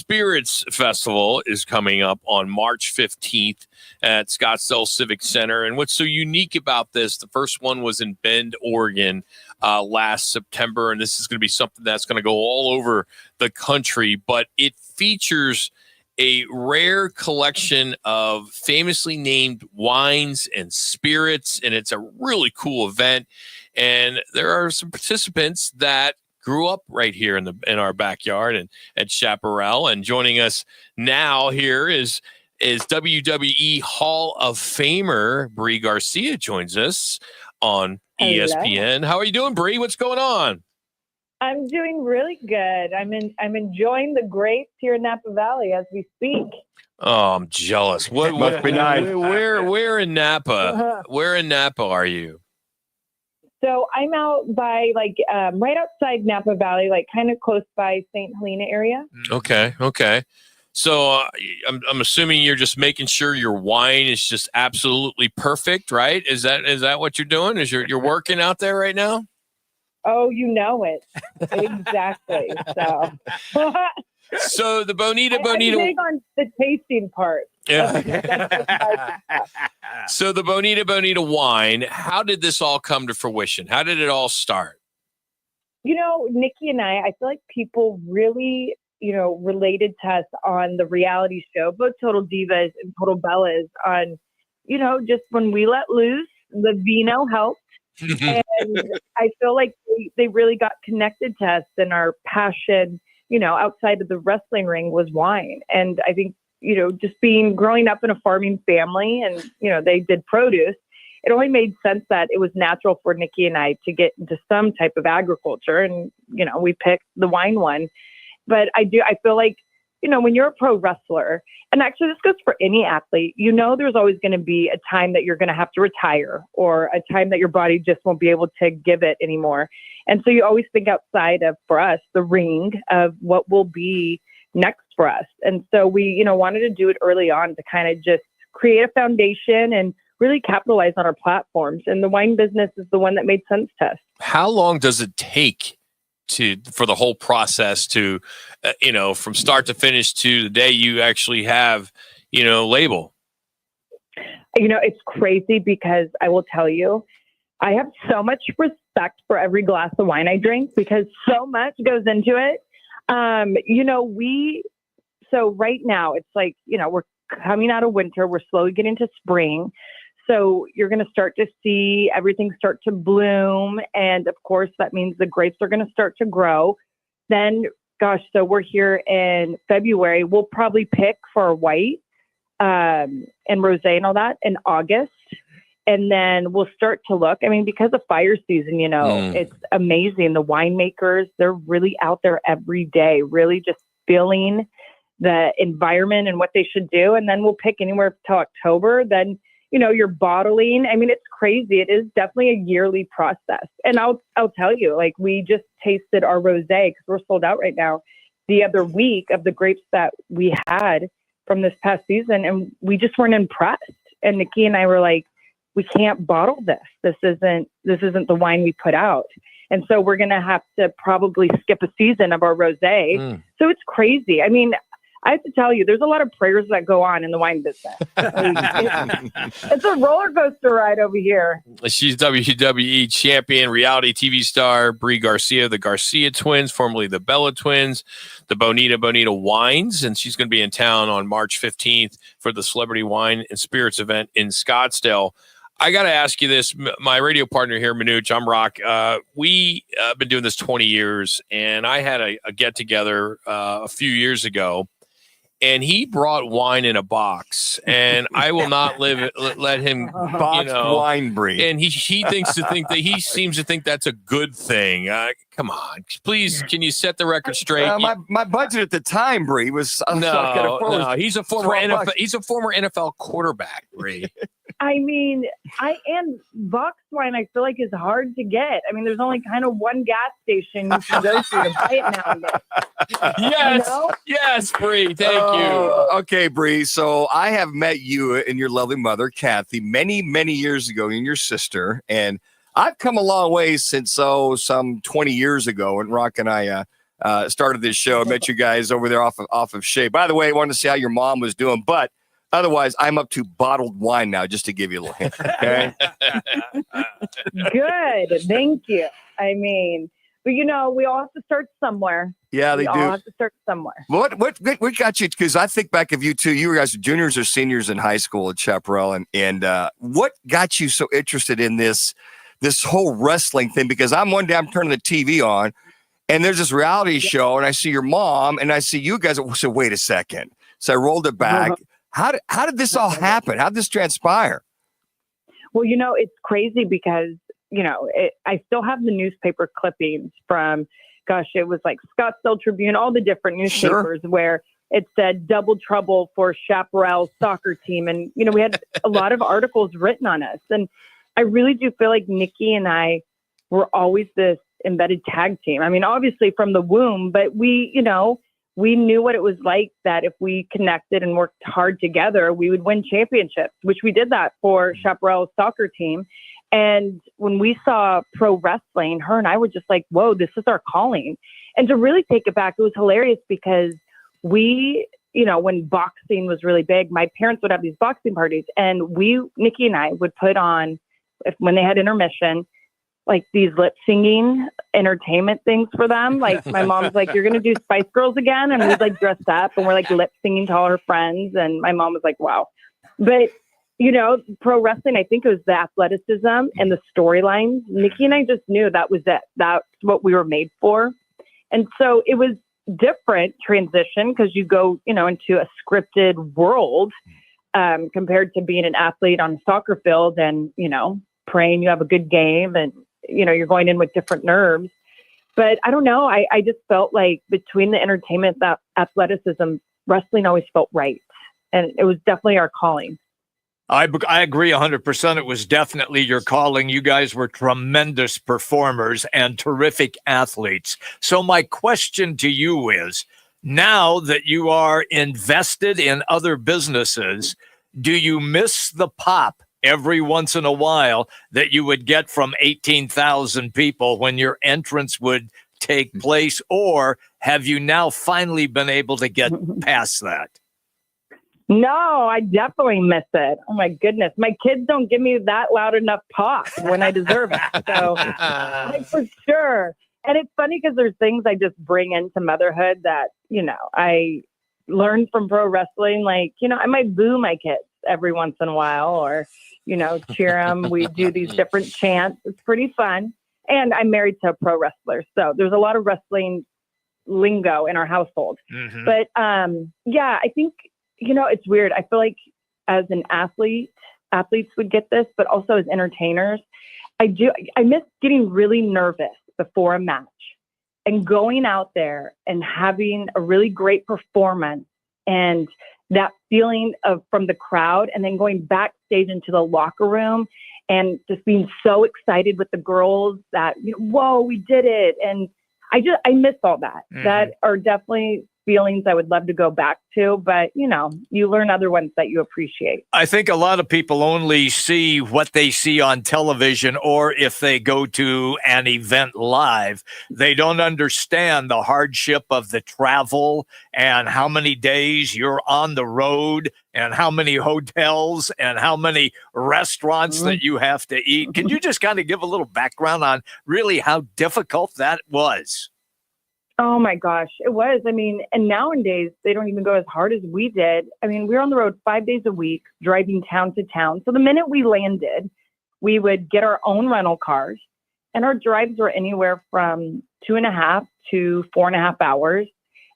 Spirits Festival is coming up on March 15th at Scottsdale Civic Center. And what's so unique about this, the first one was in Bend, Oregon last September. And this is going to be something that's going to go all over the country. But it features a rare collection of famously named wines and spirits. And it's a really cool event. And there are some participants that grew up right here in our backyard and at Chaparral. And joining us now here is WWE Hall of Famer Brie Garcia joins us on ESPN. How are you doing, Brie? What's going on? I'm doing really good. I'm enjoying the grapes here in Napa Valley as we speak. Oh, I'm jealous. What must be nice. Where in Napa? Where in Napa are you? So I'm out by right outside Napa Valley, kind of close by St. Helena area. Okay. So I'm assuming you're just making sure your wine is just absolutely perfect, right? Is that what you're doing? Is you're working out there right now? Oh, you know it. Exactly. So the Bonita Bonita. I'm big on the tasting part. Yeah. So the Bonita Bonita wine, how did this all come to fruition? How did it all start? Nikki and I feel like people really, related to us on the reality show, both Total Divas and Total Bellas on, just when we let loose, the vino helped. And I feel like they really got connected to us, and our passion, outside of the wrestling ring was wine. And I think, just growing up in a farming family and, they did produce, it only made sense that it was natural for Nikki and I to get into some type of agriculture. And, we picked the wine one. But I feel like, when you're a pro wrestler, and actually this goes for any athlete, there's always going to be a time that you're going to have to retire, or a time that your body just won't be able to give it anymore. And so you always think outside of, for us, the ring of what will be next for us. And so we, wanted to do it early on to kind of just create a foundation and really capitalize on our platforms. And the wine business is the one that made sense to us. How long does it take for the whole process to, from start to finish to the day you actually have, label? It's crazy because I will tell you, I have so much respect for every glass of wine I drink because so much goes into it. So right now it's like, we're coming out of winter, we're slowly getting into spring. So you're going to start to see everything start to bloom. And of course, that means the grapes are going to start to grow. Then, so we're here in February. We'll probably pick for white and rosé and all that in August. And then we'll start to look. I mean, because of fire season, it's amazing. The winemakers, they're really out there every day, really just feeling the environment and what they should do. And then we'll pick anywhere till October. Then, you're bottling. I mean, it's crazy. It is definitely a yearly process. And I'll tell you, we just tasted our rosé because we're sold out right now the other week of the grapes that we had from this past season. And we just weren't impressed. And Nikki and I were like, we can't bottle this. This isn't the wine we put out. And so we're going to have to probably skip a season of our rosé. So it's crazy. I mean, I have to tell you, there's a lot of prayers that go on in the wine business. It's a roller coaster ride over here. She's WWE champion, reality TV star Brie Garcia, the Garcia twins, formerly the Bella twins, the Bonita Bonita wines. And she's going to be in town on March 15th for the Celebrity Wine and Spirits event in Scottsdale. I got to ask you this. My radio partner here, Manoj, I'm Rock. We have been doing this 20 years, and I had a get-together a few years ago. And he brought wine in a box, and I will not let him boxed wine, Brie. And he seems to think that's a good thing. Come on, please, can you set the record straight? My budget at the time, Brie, was no. He's a former NFL quarterback, Brie. I mean, boxed wine, I feel like is hard to get. I mean, there's only kind of one gas station you can go to buy it now and then. Yes, Brie, thank you. Okay, Brie, so I have met you and your lovely mother, Kathy, many, many years ago, and your sister, and I've come a long way since, some 20 years ago, and Rock and I started this show. I met you guys over there off of Shea. By the way, I wanted to see how your mom was doing, but otherwise, I'm up to bottled wine now, just to give you a little hint. Okay. Good. Thank you. I mean, but we all have to start somewhere. Yeah, they do. We all have to start somewhere. What got you? Because I think back of you two. You guys are juniors or seniors in high school at Chaparral, and what got you so interested in this whole wrestling thing? Because I'm one day I'm turning the TV on, and there's this reality show, and I see your mom, and I see you guys. So wait a second. So I rolled it back. How did this all happen? How did this transpire? Well, it's crazy because I still have the newspaper clippings from, it was like Scottsdale Tribune, all the different newspapers where it said double trouble for Chaparral's soccer team. And, we had a lot of articles written on us. And I really do feel like Nikki and I were always this embedded tag team. I mean, obviously from the womb, but we knew what it was like, that if we connected and worked hard together, we would win championships, which we did that for Chaparral's soccer team. And when we saw pro wrestling, her and I were just like, whoa, this is our calling. And to really take it back, it was hilarious because we, when boxing was really big, my parents would have these boxing parties, and Nikki and I would put on, when they had intermission, like these lip singing entertainment things for them. Like my mom's like, you're going to do Spice Girls again? And we'd like dress up and we're like lip singing to all her friends. And my mom was like, wow. But pro wrestling, I think it was the athleticism and the storylines. Nikki and I just knew that was it. That's what we were made for. And so it was different transition because you go, into a scripted world compared to being an athlete on a soccer field and, praying you have a good game and, you're going in with different nerves. But I don't know. I just felt like between the entertainment, that athleticism, wrestling always felt right. And it was definitely our calling. I agree 100%. It was definitely your calling. You guys were tremendous performers and terrific athletes. So my question to you is, now that you are invested in other businesses, do you miss the pop every once in a while that you would get from 18,000 people when your entrance would take place? Or have you now finally been able to get past that? No, I definitely miss it. Oh my goodness. My kids don't give me that loud enough pop when I deserve it. So for sure. And it's funny because there's things I just bring into motherhood that, I learned from pro wrestling. Like, I might boo my kids every once in a while or, cheer them. We do these different chants. It's pretty fun. And I'm married to a pro wrestler. So there's a lot of wrestling lingo in our household. Mm-hmm. But I think, it's weird. I feel like as an athlete, athletes would get this, but also as entertainers, I miss getting really nervous before a match and going out there and having a really great performance and that feeling from the crowd, and then going backstage into the locker room and just being so excited with the girls that, whoa, we did it. And I miss all that. Mm-hmm. That are definitely feelings I would love to go back to, but you learn other ones that you appreciate. I think a lot of people only see what they see on television, or if they go to an event live, they don't understand the hardship of the travel and how many days you're on the road and how many hotels and how many restaurants that you have to eat. Can you just kind of give a little background on really how difficult that was? Oh my gosh, it was. I mean, and nowadays they don't even go as hard as we did. I mean, we were on the road 5 days a week, driving town to town. So the minute we landed, we would get our own rental cars, and our drives were anywhere from 2.5 to 4.5 hours.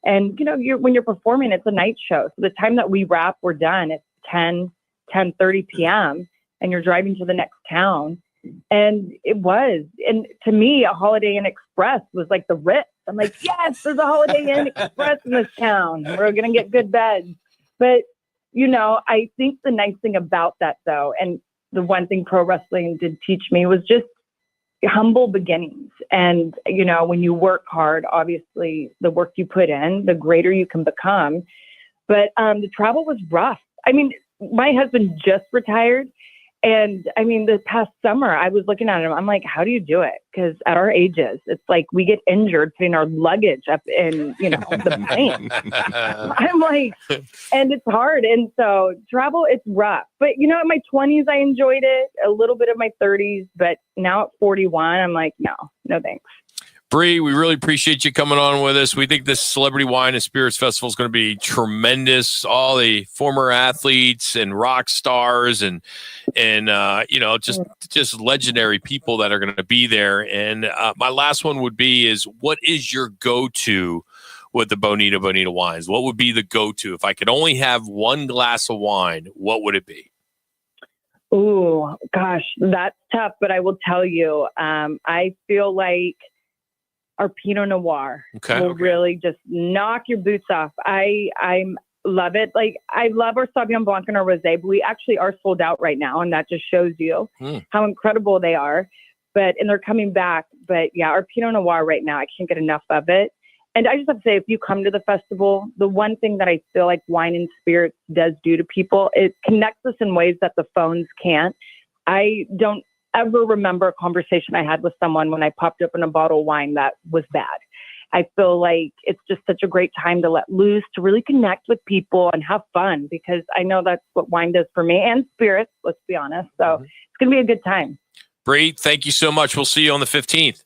And, when you're performing, it's a night show. So the time that we wrap, we're done. It's 10:30 p.m. and you're driving to the next town. And it was, and to me, a Holiday Inn Express was like the Ritz. I'm like, yes, there's a Holiday Inn Express in this town. We're going to get good beds. But, I think the nice thing about that, though, and the one thing pro wrestling did teach me was just humble beginnings. And, when you work hard, obviously the work you put in, the greater you can become. But the travel was rough. I mean, my husband just retired, And I mean, this past summer, I was looking at him. I'm like, how do you do it? Because at our ages, it's like we get injured putting our luggage up in, the plane. I'm like, and it's hard. And so travel, it's rough. But, in my 20s, I enjoyed it, a little bit of my 30s. But now at 41, I'm like, no thanks. Brie, we really appreciate you coming on with us. We think this Celebrity Wine and Spirits Festival is going to be tremendous. All the former athletes and rock stars and just legendary people that are going to be there. And my last one would be is, what is your go-to with the Bonita Bonita wines? What would be the go-to? If I could only have one glass of wine, what would it be? Ooh, gosh, that's tough. But I will tell you, I feel like our Pinot Noir will really just knock your boots off. I love it. Like, I love our Sauvignon Blanc and our Rosé, but we actually are sold out right now, and that just shows you how incredible they are. And they're coming back. But yeah, our Pinot Noir right now, I can't get enough of it. And I just have to say, if you come to the festival, the one thing that I feel like wine and spirits does do to people, it connects us in ways that the phones can't. I don't ever remember a conversation I had with someone when I popped open a bottle of wine that was bad. I feel like it's just such a great time to let loose, to really connect with people and have fun, because I know that's what wine does for me, and spirits, let's be honest. So it's going to be a good time. Brie, thank you so much. We'll see you on the 15th.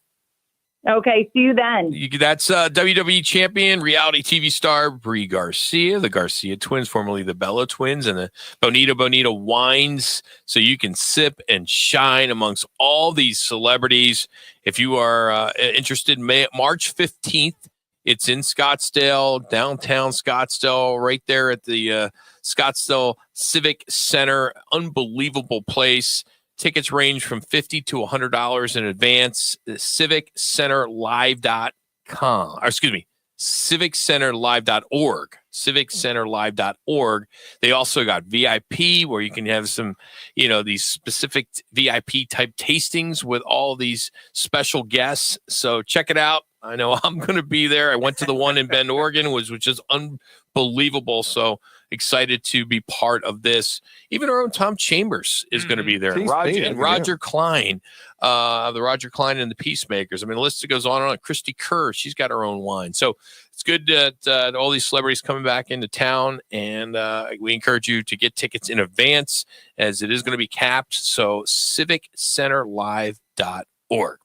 Okay, see you then. That's WWE champion, reality TV star Brie Garcia, the Garcia twins, formerly the Bella twins, and the Bonita Bonita wines, so you can sip and shine amongst all these celebrities. If you are interested, March 15th, it's in Scottsdale, downtown Scottsdale, right there at the Scottsdale Civic Center. Unbelievable place. Tickets range from $50 to $100 in advance. CivicCenterLive.com. Or excuse me, CivicCenterLive.org. CivicCenterLive.org. They also got VIP, where you can have some, these specific VIP type tastings with all these special guests. So check it out. I know I'm going to be there. I went to the one in Bend, Oregon, which is unbelievable. So excited to be part of this. Even our own Tom Chambers is going to be there. Roger Klein, the Roger Klein and the Peacemakers. I mean, the list goes on and on. Christy Kerr, she's got her own wine. So it's good that all these celebrities coming back into town, and we encourage you to get tickets in advance, as it is going to be capped. So CivicCenterLive.org.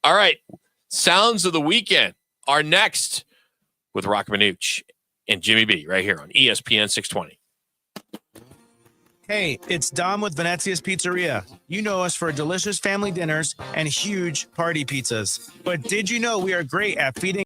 All right. Sounds of the Weekend are next with Rock Manuch and Jimmy B right here on ESPN 620. Hey, it's Dom with Venezia's Pizzeria. You know us for delicious family dinners and huge party pizzas. But did you know we are great at feeding